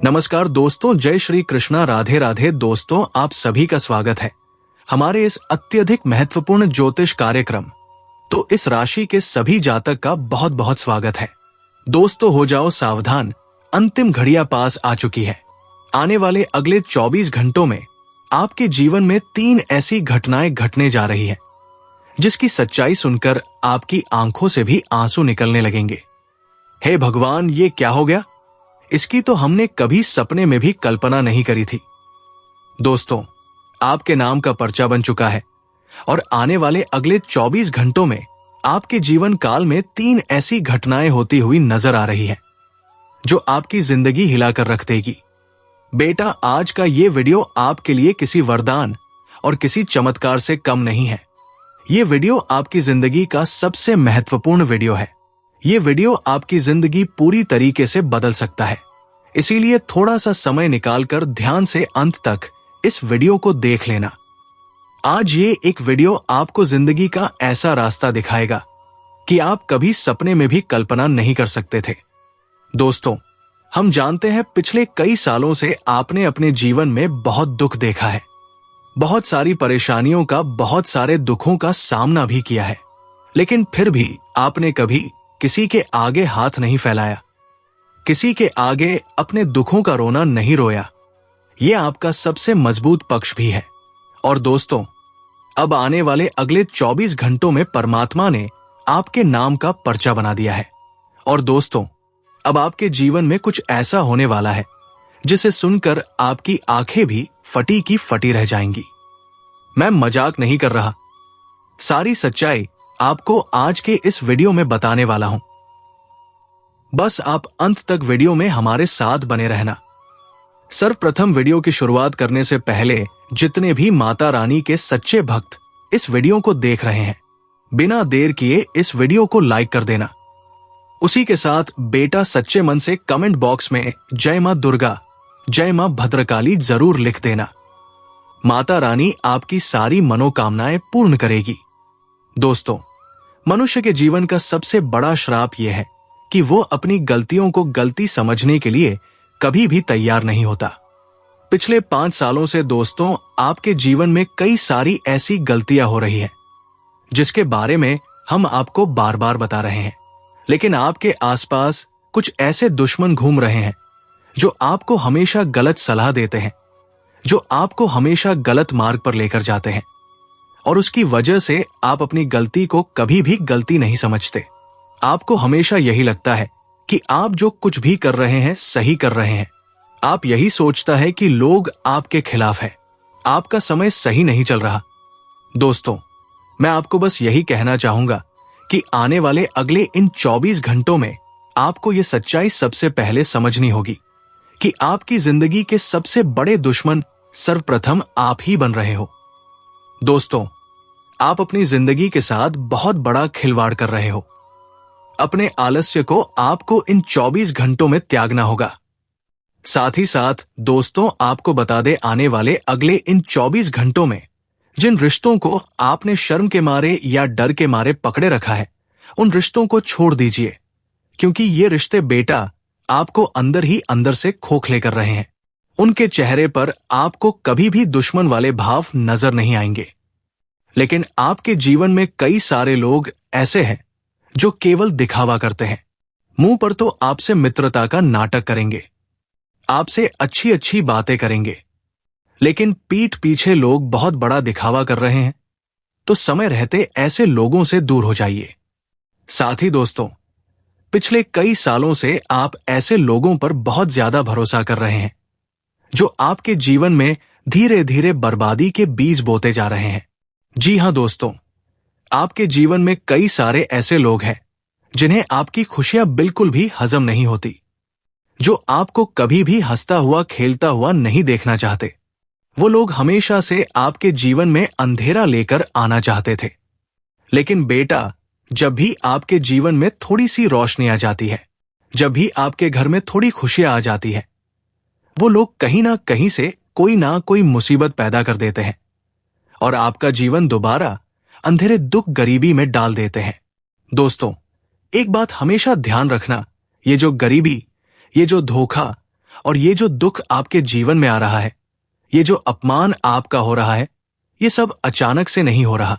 नमस्कार दोस्तों, जय श्री कृष्णा, राधे राधे। दोस्तों, आप सभी का स्वागत है हमारे इस अत्यधिक महत्वपूर्ण ज्योतिष कार्यक्रम। तो इस राशि के सभी जातक का बहुत बहुत स्वागत है। दोस्तों, हो जाओ सावधान, अंतिम घड़ियां पास आ चुकी है। आने वाले अगले 24 घंटों में आपके जीवन में 3 ऐसी घटनाएं घटने जा रही है जिसकी सच्चाई सुनकर आपकी आंखों से भी आंसू निकलने लगेंगे। हे भगवान, ये क्या हो गया? इसकी तो हमने कभी सपने में भी कल्पना नहीं करी थी। दोस्तों, आपके नाम का पर्चा बन चुका है और आने वाले अगले 24 घंटों में आपके जीवन काल में 3 ऐसी घटनाएं होती हुई नजर आ रही हैं जो आपकी जिंदगी हिलाकर रख देगी। बेटा, आज का ये वीडियो आपके लिए किसी वरदान और किसी चमत्कार से कम नहीं है। ये वीडियो आपकी जिंदगी का सबसे महत्वपूर्ण वीडियो है। ये वीडियो आपकी जिंदगी पूरी तरीके से बदल सकता है। इसीलिए थोड़ा सा समय निकालकर ध्यान से अंत तक इस वीडियो को देख लेना। आज ये एक वीडियो आपको जिंदगी का ऐसा रास्ता दिखाएगा कि आप कभी सपने में भी कल्पना नहीं कर सकते थे। दोस्तों, हम जानते हैं पिछले कई सालों से आपने अपने जीवन में बहुत दुख देखा है, बहुत सारी परेशानियों का, बहुत सारे दुखों का सामना भी किया है, लेकिन फिर भी आपने कभी किसी के आगे हाथ नहीं फैलाया, किसी के आगे अपने दुखों का रोना नहीं रोया। यह आपका सबसे मजबूत पक्ष भी है। और दोस्तों, अब आने वाले अगले 24 घंटों में परमात्मा ने आपके नाम का पर्चा बना दिया है। और दोस्तों, अब आपके जीवन में कुछ ऐसा होने वाला है जिसे सुनकर आपकी आंखें भी फटी की फटी रह जाएंगी। मैं मजाक नहीं कर रहा, सारी सच्चाई आपको आज के इस वीडियो में बताने वाला हूं। बस आप अंत तक वीडियो में हमारे साथ बने रहना। सर्वप्रथम, वीडियो की शुरुआत करने से पहले जितने भी माता रानी के सच्चे भक्त इस वीडियो को देख रहे हैं, बिना देर किए इस वीडियो को लाइक कर देना। उसी के साथ बेटा सच्चे मन से कमेंट बॉक्स में जय मां दुर्गा, जय मां भद्रकाली जरूर लिख देना। माता रानी आपकी सारी मनोकामनाएं पूर्ण करेगी। दोस्तों, मनुष्य के जीवन का सबसे बड़ा श्राप यह है कि वो अपनी गलतियों को गलती समझने के लिए कभी भी तैयार नहीं होता। पिछले 5 सालों से दोस्तों, आपके जीवन में कई सारी ऐसी गलतियां हो रही हैं जिसके बारे में हम आपको बार बार बता रहे हैं, लेकिन आपके आसपास कुछ ऐसे दुश्मन घूम रहे हैं जो आपको हमेशा गलत सलाह देते हैं, जो आपको हमेशा गलत मार्ग पर लेकर जाते हैं, और उसकी वजह से आप अपनी गलती को कभी भी गलती नहीं समझते। आपको हमेशा यही लगता है कि आप जो कुछ भी कर रहे हैं सही कर रहे हैं। आप यही सोचता है कि लोग आपके खिलाफ है, आपका समय सही नहीं चल रहा। दोस्तों, मैं आपको बस यही कहना चाहूंगा कि आने वाले अगले इन 24 घंटों में आपको यह सच्चाई सबसे पहले समझनी होगी कि आपकी जिंदगी के सबसे बड़े दुश्मन सर्वप्रथम आप ही बन रहे हो। दोस्तों, आप अपनी जिंदगी के साथ बहुत बड़ा खिलवाड़ कर रहे हो। अपने आलस्य को आपको इन 24 घंटों में त्यागना होगा। साथ ही साथ दोस्तों, आपको बता दे, आने वाले अगले इन 24 घंटों में जिन रिश्तों को आपने शर्म के मारे या डर के मारे पकड़े रखा है, उन रिश्तों को छोड़ दीजिए, क्योंकि ये रिश्ते बेटा आपको अंदर ही अंदर से खोखले कर रहे हैं। उनके चेहरे पर आपको कभी भी दुश्मन वाले भाव नजर नहीं आएंगे। लेकिन आपके जीवन में कई सारे लोग ऐसे हैं जो केवल दिखावा करते हैं। मुंह पर तो आपसे मित्रता का नाटक करेंगे, आपसे अच्छी अच्छी बातें करेंगे, लेकिन पीठ पीछे लोग बहुत बड़ा दिखावा कर रहे हैं। तो समय रहते ऐसे लोगों से दूर हो जाइए। साथ ही दोस्तों, पिछले कई सालों से आप ऐसे लोगों पर बहुत ज्यादा भरोसा कर रहे हैं जो आपके जीवन में धीरे धीरे बर्बादी के बीज बोते जा रहे हैं। जी हां दोस्तों, आपके जीवन में कई सारे ऐसे लोग हैं जिन्हें आपकी खुशियां बिल्कुल भी हजम नहीं होती, जो आपको कभी भी हंसता हुआ खेलता हुआ नहीं देखना चाहते। वो लोग हमेशा से आपके जीवन में अंधेरा लेकर आना चाहते थे, लेकिन बेटा, जब भी आपके जीवन में थोड़ी सी रोशनी आ जाती है, जब भी आपके घर में थोड़ी खुशियां आ जाती है, वो लोग कहीं ना कहीं से कोई ना कोई मुसीबत पैदा कर देते हैं और आपका जीवन दोबारा अंधेरे दुख गरीबी में डाल देते हैं। दोस्तों, एक बात हमेशा ध्यान रखना, ये जो गरीबी, ये जो धोखा और ये जो दुख आपके जीवन में आ रहा है, ये जो अपमान आपका हो रहा है, ये सब अचानक से नहीं हो रहा।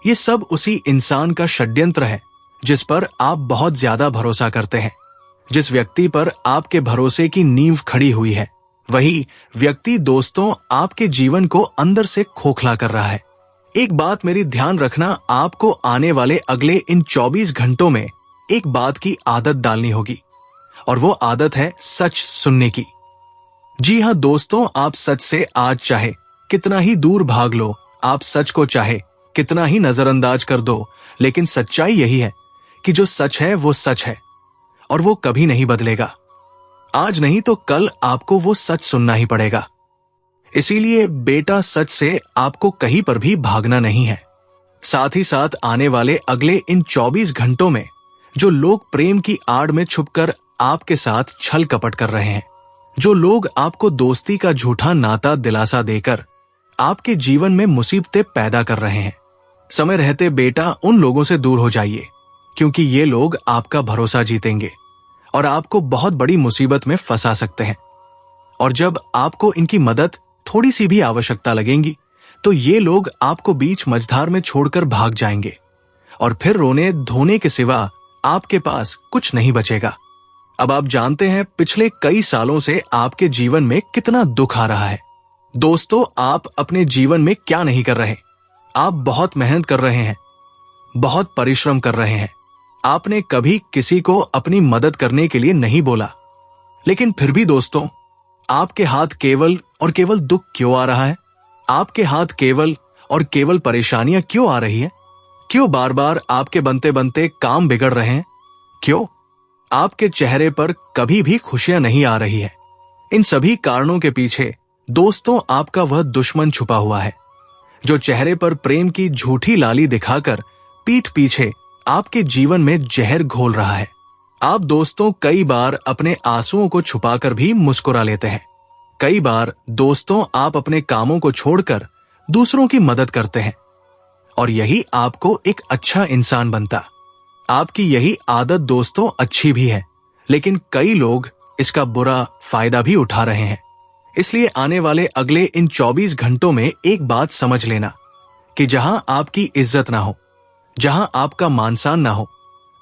ये सब उसी इंसान का षड्यंत्र है जिस पर आप बहुत ज्यादा भरोसा करते हैं। जिस व्यक्ति पर आपके भरोसे की नींव खड़ी हुई है, वही व्यक्ति दोस्तों आपके जीवन को अंदर से खोखला कर रहा है। एक बात मेरी ध्यान रखना, आपको आने वाले अगले इन 24 घंटों में एक बात की आदत डालनी होगी, और वो आदत है सच सुनने की। जी हाँ दोस्तों, आप सच से आज चाहे कितना ही दूर भाग लो, आप सच को चाहे कितना ही नजरअंदाज कर दो, लेकिन सच्चाई यही है कि जो सच है वो सच है और वो कभी नहीं बदलेगा। आज नहीं तो कल आपको वो सच सुनना ही पड़ेगा। इसीलिए बेटा, सच से आपको कहीं पर भी भागना नहीं है। साथ ही साथ आने वाले अगले इन 24 घंटों में जो लोग प्रेम की आड़ में छुपकर आपके साथ छल कपट कर रहे हैं, जो लोग आपको दोस्ती का झूठा नाता दिलासा देकर आपके जीवन में मुसीबतें पैदा कर रहे हैं, समय रहते बेटा उन लोगों से दूर हो जाइए, क्योंकि ये लोग आपका भरोसा जीतेंगे और आपको बहुत बड़ी मुसीबत में फंसा सकते हैं। और जब आपको इनकी मदद थोड़ी सी भी आवश्यकता लगेगी तो ये लोग आपको बीच मझधार में छोड़कर भाग जाएंगे और फिर रोने धोने के सिवा आपके पास कुछ नहीं बचेगा। अब आप जानते हैं पिछले कई सालों से आपके जीवन में कितना दुख आ रहा है। दोस्तों, आप अपने जीवन में क्या नहीं कर रहे। आप बहुत मेहनत कर रहे हैं, बहुत परिश्रम कर रहे हैं। आपने कभी किसी को अपनी मदद करने के लिए नहीं बोला, लेकिन फिर भी दोस्तों आपके हाथ केवल और केवल दुख क्यों आ रहा है? आपके हाथ केवल और केवल परेशानियां क्यों आ रही है? क्यों बार बार आपके बनते बनते काम बिगड़ रहे हैं? क्यों आपके चेहरे पर कभी भी खुशियां नहीं आ रही है? इन सभी कारणों के पीछे दोस्तों आपका वह दुश्मन छुपा हुआ है, जो चेहरे पर प्रेम की झूठी लाली दिखाकर पीठ पीछे आपके जीवन में जहर घोल रहा है। आप दोस्तों कई बार अपने आंसुओं को छुपाकर भी मुस्कुरा लेते हैं। कई बार दोस्तों आप अपने कामों को छोड़कर दूसरों की मदद करते हैं, और यही आपको एक अच्छा इंसान बनता। आपकी यही आदत दोस्तों अच्छी भी है, लेकिन कई लोग इसका बुरा फायदा भी उठा रहे हैं। इसलिए आने वाले अगले इन 24 घंटों में एक बात समझ लेना कि जहां आपकी इज्जत ना हो, जहां आपका मान सम्मान ना हो,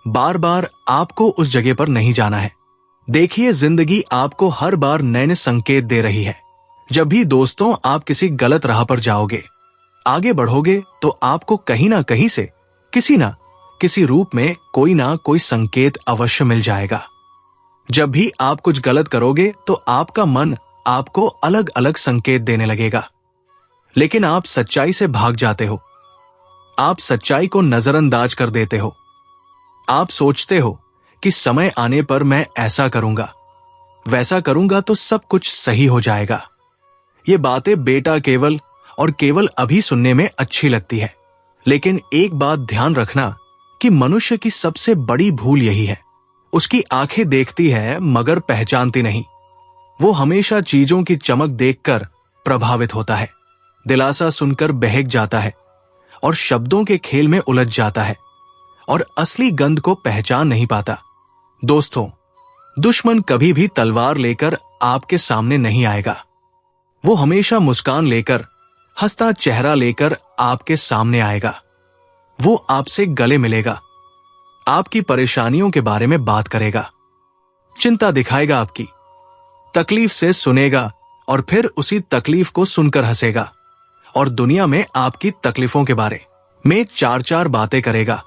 बार बार आपको उस जगह पर नहीं जाना है। देखिए, जिंदगी आपको हर बार नए नए संकेत दे रही है। जब भी दोस्तों आप किसी गलत राह पर जाओगे, आगे बढ़ोगे, तो आपको कहीं ना कहीं से किसी ना किसी रूप में कोई ना कोई संकेत अवश्य मिल जाएगा। जब भी आप कुछ गलत करोगे तो आपका मन आपको अलग अलग संकेत देने लगेगा, लेकिन आप सच्चाई से भाग जाते हो। आप सच्चाई को नजरअंदाज कर देते हो। आप सोचते हो कि समय आने पर मैं ऐसा करूंगा, वैसा करूंगा तो सब कुछ सही हो जाएगा। ये बातें बेटा केवल और केवल अभी सुनने में अच्छी लगती है, लेकिन एक बात ध्यान रखना कि मनुष्य की सबसे बड़ी भूल यही है, उसकी आंखें देखती है मगर पहचानती नहीं। वो हमेशा चीजों की चमक देखकर प्रभावित होता है, दिलासा सुनकर बहक जाता है और शब्दों के खेल में उलझ जाता है और असली गंध को पहचान नहीं पाता। दोस्तों, दुश्मन कभी भी तलवार लेकर आपके सामने नहीं आएगा। वो हमेशा मुस्कान लेकर, हंसता चेहरा लेकर आपके सामने आएगा। वो आपसे गले मिलेगा, आपकी परेशानियों के बारे में बात करेगा, चिंता दिखाएगा, आपकी तकलीफ से सुनेगा और फिर उसी तकलीफ को सुनकर हंसेगा और दुनिया में आपकी तकलीफों के बारे में चार चार बातें करेगा।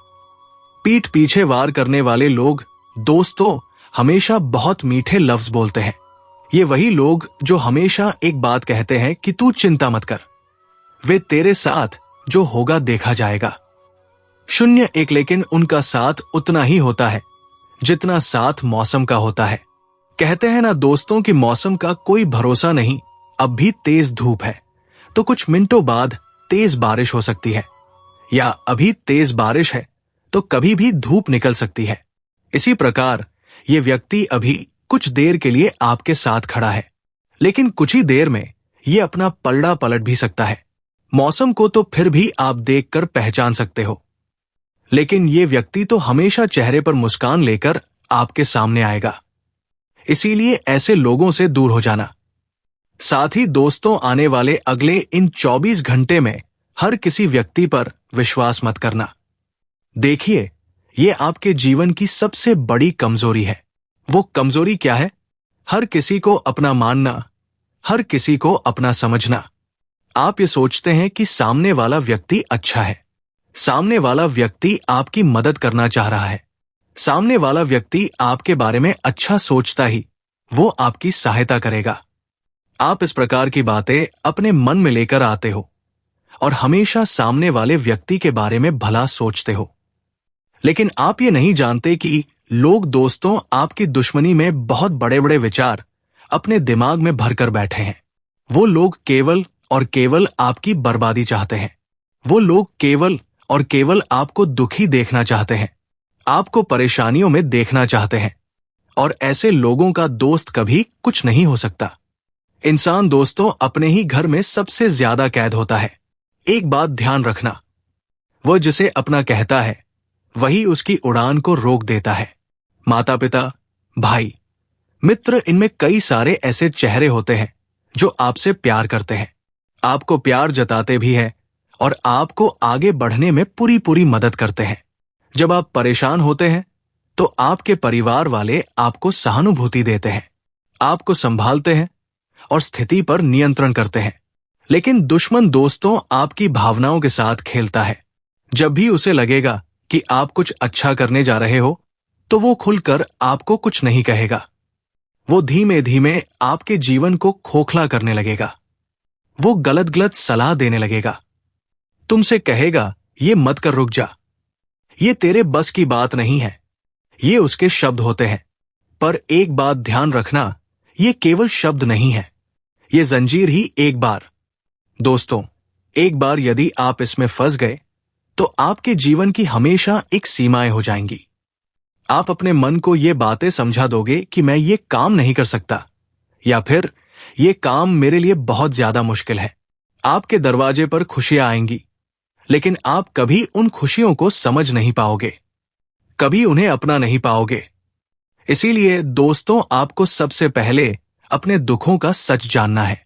पीठ पीछे वार करने वाले लोग दोस्तों हमेशा बहुत मीठे लफ्ज बोलते हैं। ये वही लोग जो हमेशा एक बात कहते हैं कि तू चिंता मत कर, वे तेरे साथ जो होगा देखा जाएगा। शून्य एक, लेकिन उनका साथ उतना ही होता है जितना साथ मौसम का होता है। कहते हैं ना दोस्तों कि मौसम का कोई भरोसा नहीं। अब भी तेज धूप है तो कुछ मिनटों बाद तेज बारिश हो सकती है, या अभी तेज बारिश है तो कभी भी धूप निकल सकती है। इसी प्रकार ये व्यक्ति अभी कुछ देर के लिए आपके साथ खड़ा है, लेकिन कुछ ही देर में ये अपना पलड़ा पलट भी सकता है। मौसम को तो फिर भी आप देखकर पहचान सकते हो, लेकिन ये व्यक्ति तो हमेशा चेहरे पर मुस्कान लेकर आपके सामने आएगा। इसीलिए ऐसे लोगों से दूर हो जाना। साथ ही दोस्तों, आने वाले अगले इन 24 घंटे में हर किसी व्यक्ति पर विश्वास मत करना। देखिए, ये आपके जीवन की सबसे बड़ी कमजोरी है। वो कमजोरी क्या है? हर किसी को अपना मानना, हर किसी को अपना समझना। आप ये सोचते हैं कि सामने वाला व्यक्ति अच्छा है, सामने वाला व्यक्ति आपकी मदद करना चाह रहा है, सामने वाला व्यक्ति आपके बारे में अच्छा सोचता ही वो आपकी सहायता करेगा। आप इस प्रकार की बातें अपने मन में लेकर आते हो और हमेशा सामने वाले व्यक्ति के बारे में भला सोचते हो। लेकिन आप ये नहीं जानते कि लोग दोस्तों आपकी दुश्मनी में बहुत बड़े बड़े विचार अपने दिमाग में भरकर बैठे हैं। वो लोग केवल और केवल आपकी बर्बादी चाहते हैं। वो लोग केवल और केवल आपको दुखी देखना चाहते हैं, आपको परेशानियों में देखना चाहते हैं। और ऐसे लोगों का दोस्त कभी कुछ नहीं हो सकता। इंसान दोस्तों अपने ही घर में सबसे ज्यादा कैद होता है। एक बात ध्यान रखना, वह जिसे अपना कहता है वही उसकी उड़ान को रोक देता है। माता पिता, भाई, मित्र, इनमें कई सारे ऐसे चेहरे होते हैं जो आपसे प्यार करते हैं, आपको प्यार जताते भी हैं और आपको आगे बढ़ने में पूरी पूरी मदद करते हैं। जब आप परेशान होते हैं तो आपके परिवार वाले आपको सहानुभूति देते हैं, आपको संभालते हैं और स्थिति पर नियंत्रण करते हैं। लेकिन दुश्मन दोस्तों आपकी भावनाओं के साथ खेलता है। जब भी उसे लगेगा कि आप कुछ अच्छा करने जा रहे हो तो वो खुलकर आपको कुछ नहीं कहेगा। वो धीमे धीमे आपके जीवन को खोखला करने लगेगा। वो गलत गलत सलाह देने लगेगा। तुमसे कहेगा, ये मत कर, रुक जा, ये तेरे बस की बात नहीं है। ये उसके शब्द होते हैं। पर एक बात ध्यान रखना, ये केवल शब्द नहीं है, ये जंजीर ही एक बार। दोस्तों, एक बार यदि आप इसमें फंस गए तो आपके जीवन की हमेशा एक सीमाएं हो जाएंगी। आप अपने मन को ये बातें समझा दोगे कि मैं ये काम नहीं कर सकता, या फिर ये काम मेरे लिए बहुत ज्यादा मुश्किल है। आपके दरवाजे पर खुशियां आएंगी, लेकिन आप कभी उन खुशियों को समझ नहीं पाओगे, कभी उन्हें अपना नहीं पाओगे। इसीलिए दोस्तों, आपको सबसे पहले अपने दुखों का सच जानना है।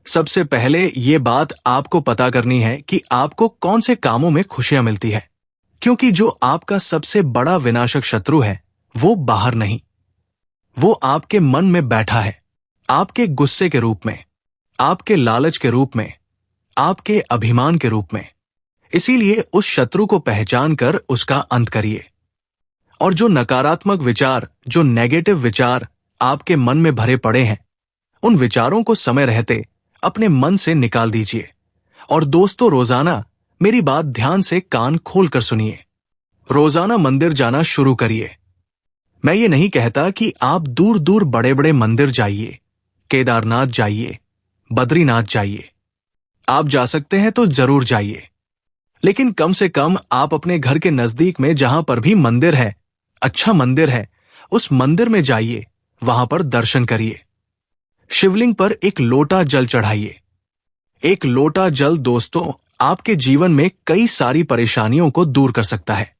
सबसे पहले ये बात आपको पता करनी है कि आपको कौन से कामों में खुशियां मिलती है, क्योंकि जो आपका सबसे बड़ा विनाशक शत्रु है वो बाहर नहीं, वो आपके मन में बैठा है, आपके गुस्से के रूप में, आपके लालच के रूप में, आपके अभिमान के रूप में। इसीलिए उस शत्रु को पहचान कर उसका अंत करिए। और जो नकारात्मक विचार, जो नेगेटिव विचार आपके मन में भरे पड़े हैं, उन विचारों को समय रहते अपने मन से निकाल दीजिए। और दोस्तों, रोजाना मेरी बात ध्यान से कान खोलकर सुनिए। रोजाना मंदिर जाना शुरू करिए। मैं ये नहीं कहता कि आप दूर दूर बड़े बड़े मंदिर जाइए, केदारनाथ जाइए, बद्रीनाथ जाइए। आप जा सकते हैं तो जरूर जाइए, लेकिन कम से कम आप अपने घर के नजदीक में जहां पर भी मंदिर है, अच्छा मंदिर है, उस मंदिर में जाइए, वहां पर दर्शन करिए। शिवलिंग पर एक लोटा जल चढ़ाइए। एक लोटा जल दोस्तों आपके जीवन में कई सारी परेशानियों को दूर कर सकता है।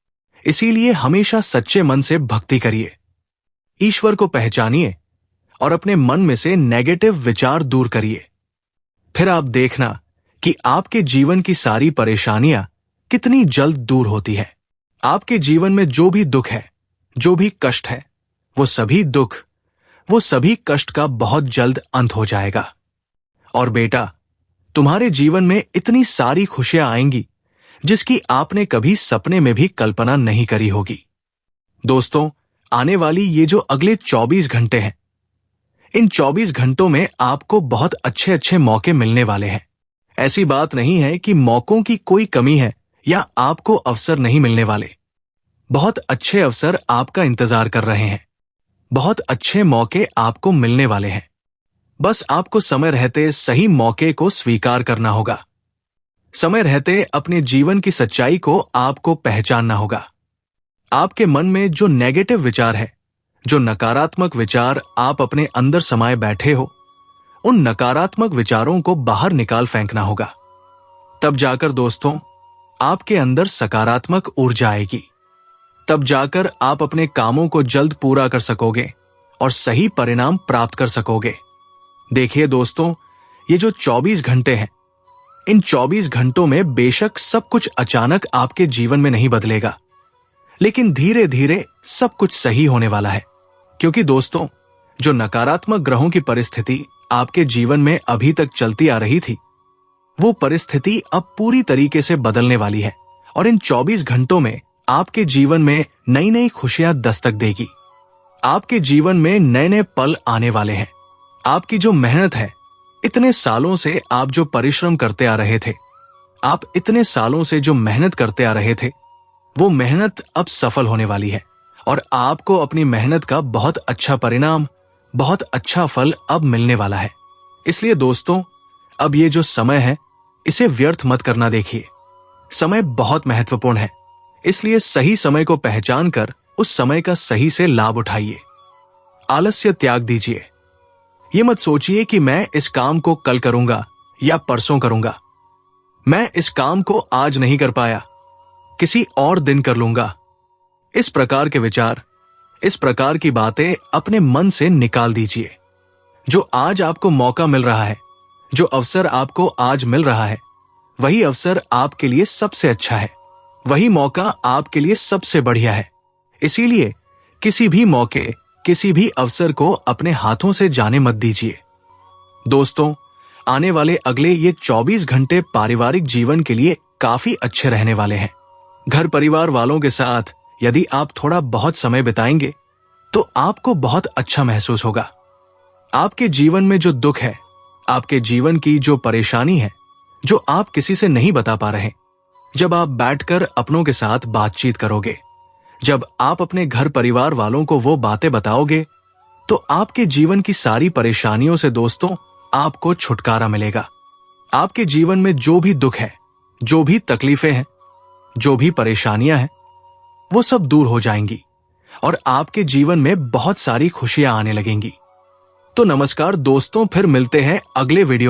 इसीलिए हमेशा सच्चे मन से भक्ति करिए, ईश्वर को पहचानिए और अपने मन में से नेगेटिव विचार दूर करिए। फिर आप देखना कि आपके जीवन की सारी परेशानियां कितनी जल्द दूर होती है। आपके जीवन में जो भी दुख है, जो भी कष्ट है, वो सभी दुख, वो सभी कष्ट का बहुत जल्द अंत हो जाएगा। और बेटा, तुम्हारे जीवन में इतनी सारी खुशियां आएंगी जिसकी आपने कभी सपने में भी कल्पना नहीं करी होगी। दोस्तों, आने वाली ये जो अगले 24 घंटे हैं, इन 24 घंटों में आपको बहुत अच्छे अच्छे मौके मिलने वाले हैं। ऐसी बात नहीं है कि मौकों की कोई कमी है या आपको अवसर नहीं मिलने वाले। बहुत अच्छे अवसर आपका इंतजार कर रहे हैं, बहुत अच्छे मौके आपको मिलने वाले हैं। बस आपको समय रहते सही मौके को स्वीकार करना होगा। समय रहते अपने जीवन की सच्चाई को आपको पहचानना होगा। आपके मन में जो नेगेटिव विचार है, जो नकारात्मक विचार आप अपने अंदर समाये बैठे हो, उन नकारात्मक विचारों को बाहर निकाल फेंकना होगा। तब जाकर दोस्तों आपके अंदर सकारात्मक ऊर्जा आएगी। तब जाकर आप अपने कामों को जल्द पूरा कर सकोगे और सही परिणाम प्राप्त कर सकोगे। देखिए दोस्तों, ये जो 24 घंटे हैं, इन 24 घंटों में बेशक सब कुछ अचानक आपके जीवन में नहीं बदलेगा, लेकिन धीरे धीरे सब कुछ सही होने वाला है। क्योंकि दोस्तों, जो नकारात्मक ग्रहों की परिस्थिति आपके जीवन में अभी तक चलती आ रही थी, वो परिस्थिति अब पूरी तरीके से बदलने वाली है और इन 24 घंटों में आपके जीवन में नई नई खुशियां दस्तक देगी। आपके जीवन में नए नए पल आने वाले हैं। आपकी जो मेहनत है, इतने सालों से आप जो परिश्रम करते आ रहे थे, आप इतने सालों से जो मेहनत करते आ रहे थे, वो मेहनत अब सफल होने वाली है और आपको अपनी मेहनत का बहुत अच्छा परिणाम, बहुत अच्छा फल अब मिलने वाला है। इसलिए दोस्तों, अब ये जो समय है, इसे व्यर्थ मत करना देखिए। समय बहुत महत्वपूर्ण है, इसलिए सही समय को पहचान कर उस समय का सही से लाभ उठाइए। आलस्य त्याग दीजिए। ये मत सोचिए कि मैं इस काम को कल करूंगा या परसों करूंगा, मैं इस काम को आज नहीं कर पाया, किसी और दिन कर लूंगा। इस प्रकार के विचार, इस प्रकार की बातें अपने मन से निकाल दीजिए। जो आज आपको मौका मिल रहा है, जो अवसर आपको आज मिल रहा है, वही अवसर आपके लिए सबसे अच्छा है, वही मौका आपके लिए सबसे बढ़िया है। इसीलिए किसी भी मौके, किसी भी अवसर को अपने हाथों से जाने मत दीजिए। दोस्तों, आने वाले अगले ये 24 घंटे पारिवारिक जीवन के लिए काफी अच्छे रहने वाले हैं। घर परिवार वालों के साथ यदि आप थोड़ा बहुत समय बिताएंगे तो आपको बहुत अच्छा महसूस होगा। आपके जीवन में जो दुख है, आपके जीवन की जो परेशानी है, जो आप किसी से नहीं बता पा रहे, जब आप बैठकर अपनों के साथ बातचीत करोगे, जब आप अपने घर परिवार वालों को वो बातें बताओगे, तो आपके जीवन की सारी परेशानियों से दोस्तों आपको छुटकारा मिलेगा। आपके जीवन में जो भी दुख है, जो भी तकलीफें हैं, जो भी परेशानियां हैं, वो सब दूर हो जाएंगी और आपके जीवन में बहुत सारी खुशियां आने लगेंगी। तो नमस्कार दोस्तों, फिर मिलते हैं अगले वीडियो में।